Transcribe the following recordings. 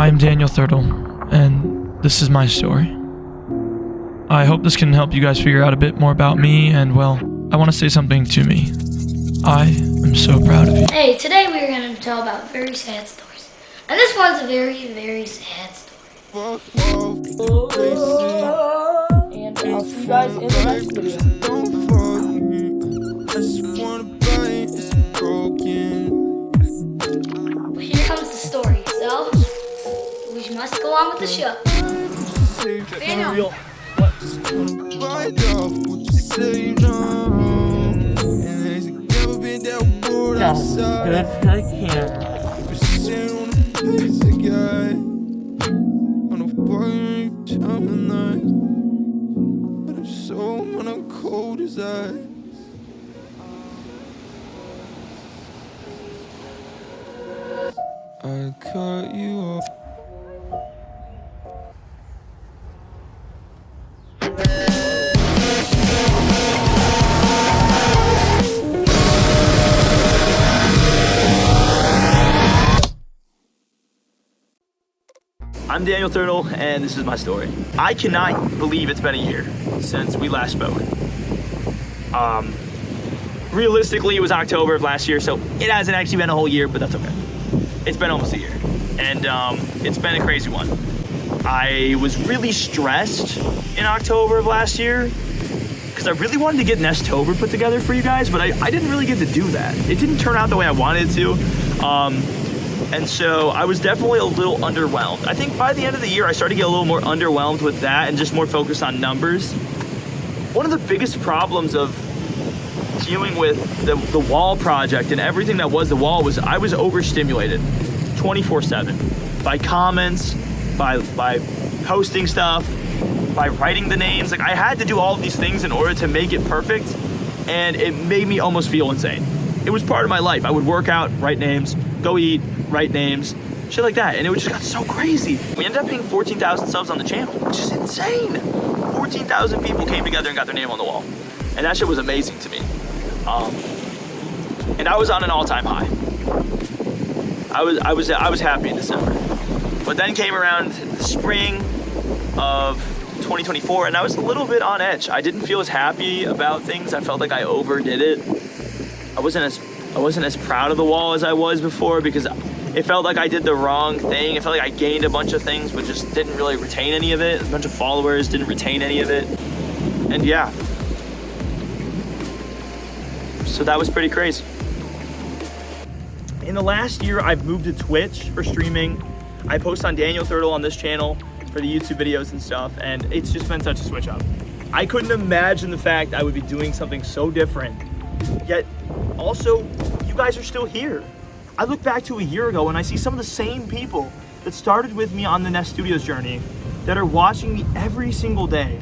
I'm Daniel Thirtle, and this is my story. I hope this can help you guys figure out a bit more about me, and well, I want to say something to me. I am so proud of you. Hey, today we are going to tell about very sad stories. And this one's a very, very sad story. And I'll see you guys in the next video. Well, here comes the story, so we must go on with the show. Daniel. I cut you off. I'm Daniel Thirtle, and this is my story. I cannot believe it's been a year since we last spoke. Realistically, it was October of last year, so it hasn't actually been a whole year, but that's okay. It's been almost a year, and it's been a crazy one. I was really stressed in October of last year because I really wanted to get Nestober put together for you guys, but I didn't really get to do that. It didn't turn out the way I wanted it to. And so I was definitely a little underwhelmed. I think by the end of the year, I started to get a little more underwhelmed with that and just more focused on numbers. One of the biggest problems of dealing with the wall project and everything that was the wall was I was overstimulated 24/7 by comments, by posting stuff, by writing the names. Like, I had to do all of these things in order to make it perfect, and it made me almost feel insane. It was part of my life. I would work out, write names, go eat, write names, shit like that, and it just got so crazy. We ended up hitting 14,000 subs on the channel, which is insane. 14,000 people came together and got their name on the wall, and that shit was amazing to me. And I was on an all-time high. I was happy in December, but then came around the spring of 2024, and I was a little bit on edge. I didn't feel as happy about things. I felt like I overdid it. I wasn't as proud of the wall as I was before because it felt like I did the wrong thing. It felt like I gained a bunch of things but just didn't really retain any of it. A bunch of followers didn't retain any of it. And yeah. So that was pretty crazy. In the last year, I've moved to Twitch for streaming. I post on Daniel Thirtle on this channel for the YouTube videos and stuff, and it's just been such a switch up. I couldn't imagine the fact I would be doing something so different, yet also, you guys are still here. I look back to a year ago and I see some of the same people that started with me on the Nest Studios journey that are watching me every single day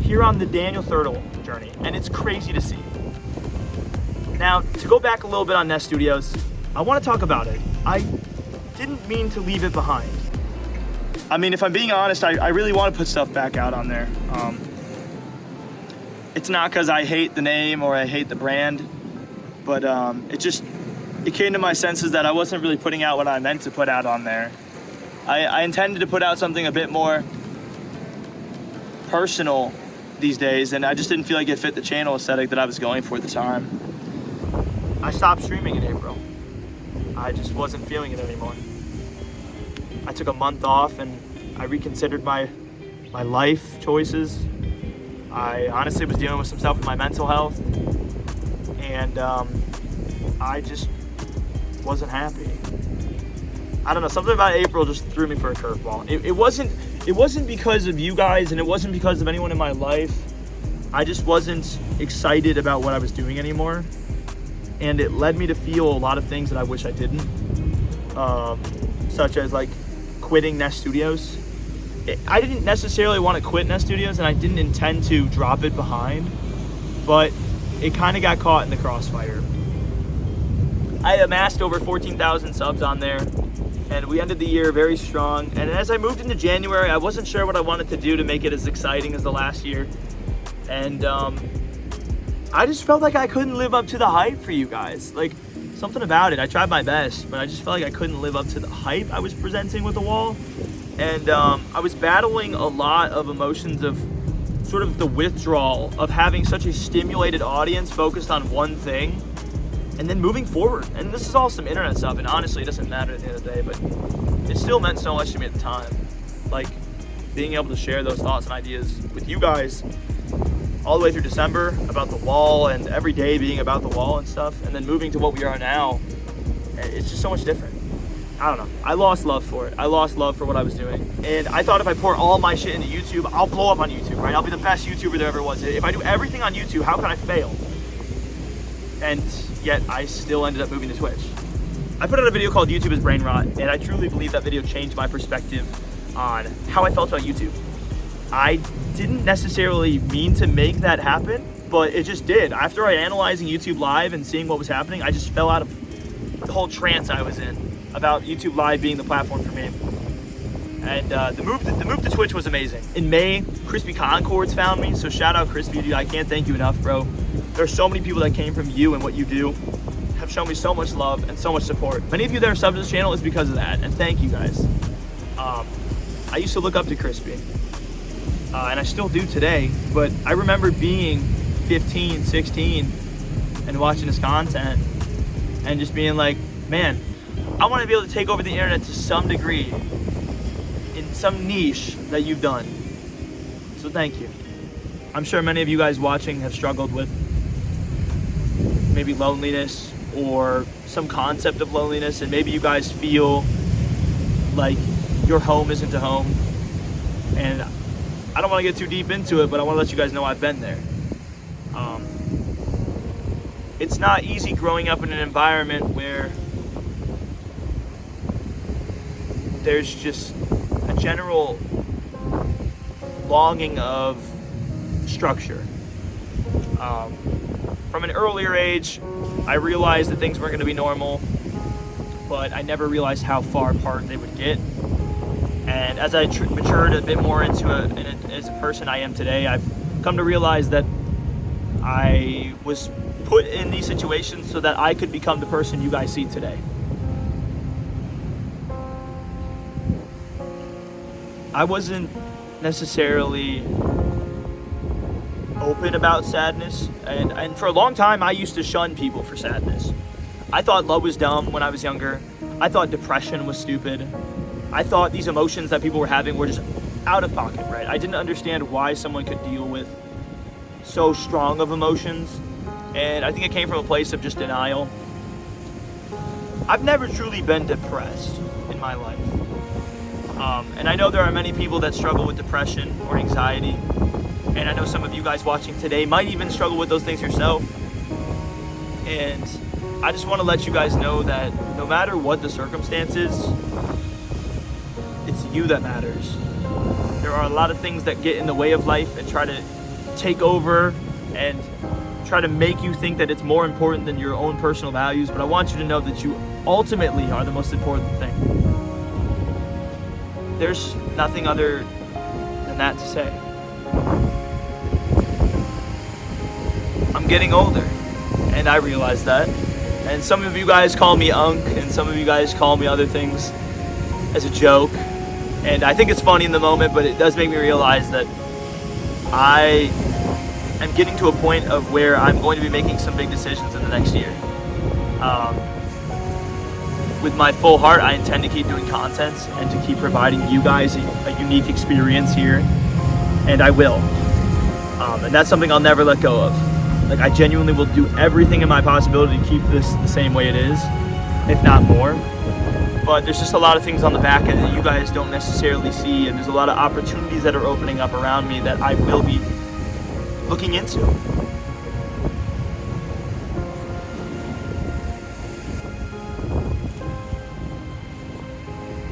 here on the Daniel Thirtle journey, and it's crazy to see. Now, to go back a little bit on Nest Studios, I want to talk about it. I didn't mean to leave it behind. I mean, if I'm being honest, I really want to put stuff back out on there. It's not because I hate the name or I hate the brand, but it came to my senses that I wasn't really putting out what I meant to put out on there. I intended to put out something a bit more personal these days, and I just didn't feel like it fit the channel aesthetic that I was going for at the time. I stopped streaming in April. I just wasn't feeling it anymore. I took a month off and I reconsidered my life choices. I honestly was dealing with some stuff with my mental health, and I just wasn't happy. I don't know, something about April just threw me for a curveball. It wasn't because of you guys, and it wasn't because of anyone in my life. I just wasn't excited about what I was doing anymore, and it led me to feel a lot of things that I wish I didn't, such as like quitting Nest Studios. I didn't necessarily want to quit Nest Studios, and I didn't intend to drop it behind, but it kind of got caught in the crossfire. I amassed over 14,000 subs on there, and we ended the year very strong. And as I moved into January, I wasn't sure what I wanted to do to make it as exciting as the last year. And I just felt like I couldn't live up to the hype for you guys. Like, something about it. I tried my best, but I just felt like I couldn't live up to the hype I was presenting with the wall. And I was battling a lot of emotions of sort of the withdrawal of having such a stimulated audience focused on one thing and then moving forward. And this is all some internet stuff, and honestly, it doesn't matter at the end of the day, but it still meant so much to me at the time. Like, being able to share those thoughts and ideas with you guys all the way through December about the wall, and every day being about the wall and stuff, and then moving to what we are now, it's just so much different. I don't know. I lost love for it. I lost love for what I was doing. And I thought if I pour all my shit into YouTube, I'll blow up on YouTube, right? I'll be the best YouTuber there ever was. If I do everything on YouTube, how can I fail? And yet I still ended up moving to Twitch. I put out a video called YouTube is Brain Rot, and I truly believe that video changed my perspective on how I felt about YouTube. I didn't necessarily mean to make that happen, but it just did. After analyzing YouTube Live and seeing what was happening, I just fell out of the whole trance I was in about YouTube Live being the platform for me. And the move to Twitch was amazing. In May, Crispy Concords found me, so shout out Crispy, dude. I can't thank you enough, bro. There's so many people that came from you and what you do, have shown me so much love and so much support. Many of you that are subbed to this channel is because of that, and thank you guys. I used to look up to Crispy, and I still do today, but I remember being 15, 16, and watching his content, and just being like, man, I want to be able to take over the internet to some degree, in some niche that you've done. So thank you. I'm sure many of you guys watching have struggled with maybe loneliness or some concept of loneliness, and maybe you guys feel like your home isn't a home. And I don't want to get too deep into it, but I want to let you guys know I've been there. It's not easy growing up in an environment where there's just a general longing of structure. From an earlier age, I realized that things weren't going to be normal, but I never realized how far apart they would get. And as I matured a bit more as a person I am today, I've come to realize that I was put in these situations so that I could become the person you guys see today. I wasn't necessarily open about sadness, and for a long time I used to shun people for sadness. I thought love was dumb when I was younger. I thought depression was stupid. I thought these emotions that people were having were just out of pocket, right? I didn't understand why someone could deal with so strong of emotions, and I think it came from a place of just denial. I've never truly been depressed in my life. And I know there are many people that struggle with depression or anxiety, and I know some of you guys watching today might even struggle with those things yourself. And I just want to let you guys know that no matter what the circumstances, it's you that matters. There are a lot of things that get in the way of life and try to take over and try to make you think that it's more important than your own personal values, but I want you to know that you ultimately are the most important thing. There's nothing other than that to say. I'm getting older, and I realize that. And some of you guys call me Unk, and some of you guys call me other things as a joke. And I think it's funny in the moment, but it does make me realize that I am getting to a point of where I'm going to be making some big decisions in the next year. With my full heart, I intend to keep doing content and to keep providing you guys a unique experience here, and I will. And that's something I'll never let go of. Like, I genuinely will do everything in my possibility to keep this the same way it is, if not more. But there's just a lot of things on the back end that you guys don't necessarily see, and there's a lot of opportunities that are opening up around me that I will be looking into.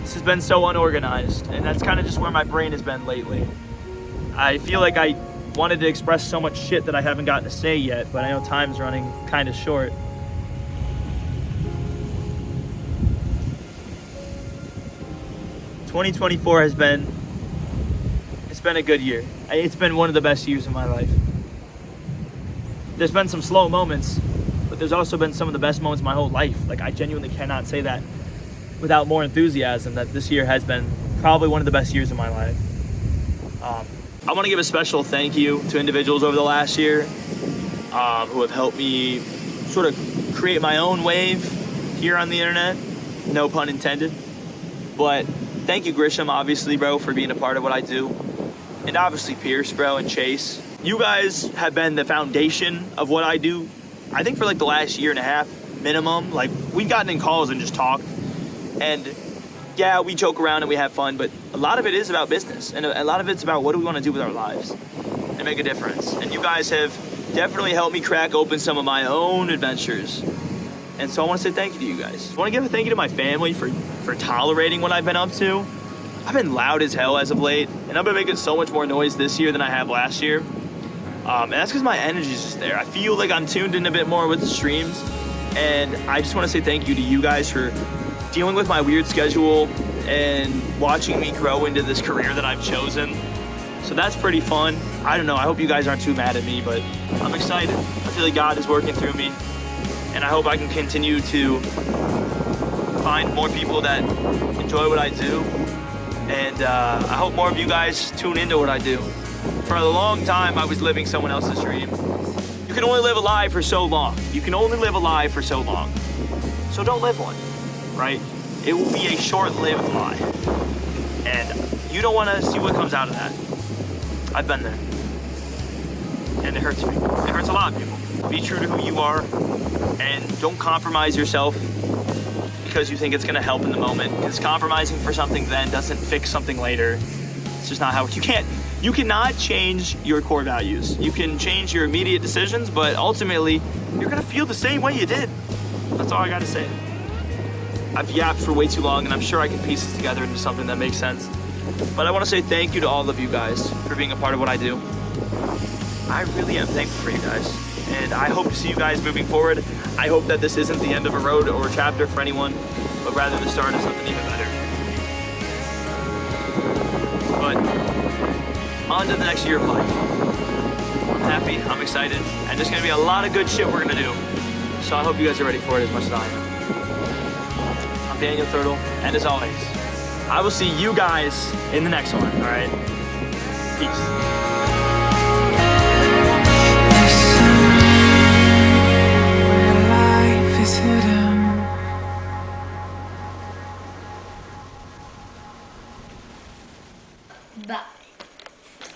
This has been so unorganized, and that's kind of just where my brain has been lately. I feel like I wanted to express so much shit that I haven't gotten to say yet, but I know time's running kind of short. ...2024 has been... It's been a good year. It's been one of the best years of my life. There's been some slow moments, but there's also been some of the best moments of my whole life. Like, I genuinely cannot say that without more enthusiasm, that this year has been probably one of the best years of my life. I want to give a special thank you to individuals over the last year who have helped me sort of create my own wave here on the internet. No pun intended. But thank you, Grisham, obviously, bro, for being a part of what I do. And obviously Pierce, bro, and Chase. You guys have been the foundation of what I do, I think, for like the last year and a half minimum. Like, we've gotten in calls and just talked. And yeah, we joke around and we have fun, but a lot of it is about business. And a lot of it's about what do we want to do with our lives and make a difference. And you guys have definitely helped me crack open some of my own adventures. And so I want to say thank you to you guys. I want to give a thank you to my family for tolerating what I've been up to. I've been loud as hell as of late, and I've been making so much more noise this year than I have last year. And that's because my energy is just there. I feel like I'm tuned in a bit more with the streams. And I just want to say thank you to you guys for dealing with my weird schedule and watching me grow into this career that I've chosen. So that's pretty fun. I don't know, I hope you guys aren't too mad at me, but I'm excited. I feel like God is working through me, and I hope I can continue to find more people that enjoy what I do. And I hope more of you guys tune into what I do. For a long time, I was living someone else's dream. You can only live a lie for so long. You can only live a lie for so long. So don't live one, right? It will be a short-lived lie. And you don't want to see what comes out of that. I've been there. And it hurts me. It hurts a lot of people. Be true to who you are, and don't compromise yourself because you think it's going to help in the moment. Because compromising for something then doesn't fix something later. It's just not how it, you cannot change your core values. You can change your immediate decisions, but ultimately you're going to feel the same way you did. That's all I got to say. I've yapped for way too long, and I'm sure I can piece this together into something that makes sense. But I want to say thank you to all of you guys for being a part of what I do. I really am thankful for you guys, and I hope to see you guys moving forward. I hope that this isn't the end of a road or a chapter for anyone, but rather the start of something even better. But on to the next year of life. I'm happy, I'm excited, and there's going to be a lot of good shit we're going to do. So I hope you guys are ready for it as much as I am. I'm Daniel Thirtle, and as always, I will see you guys in the next one, alright? Peace.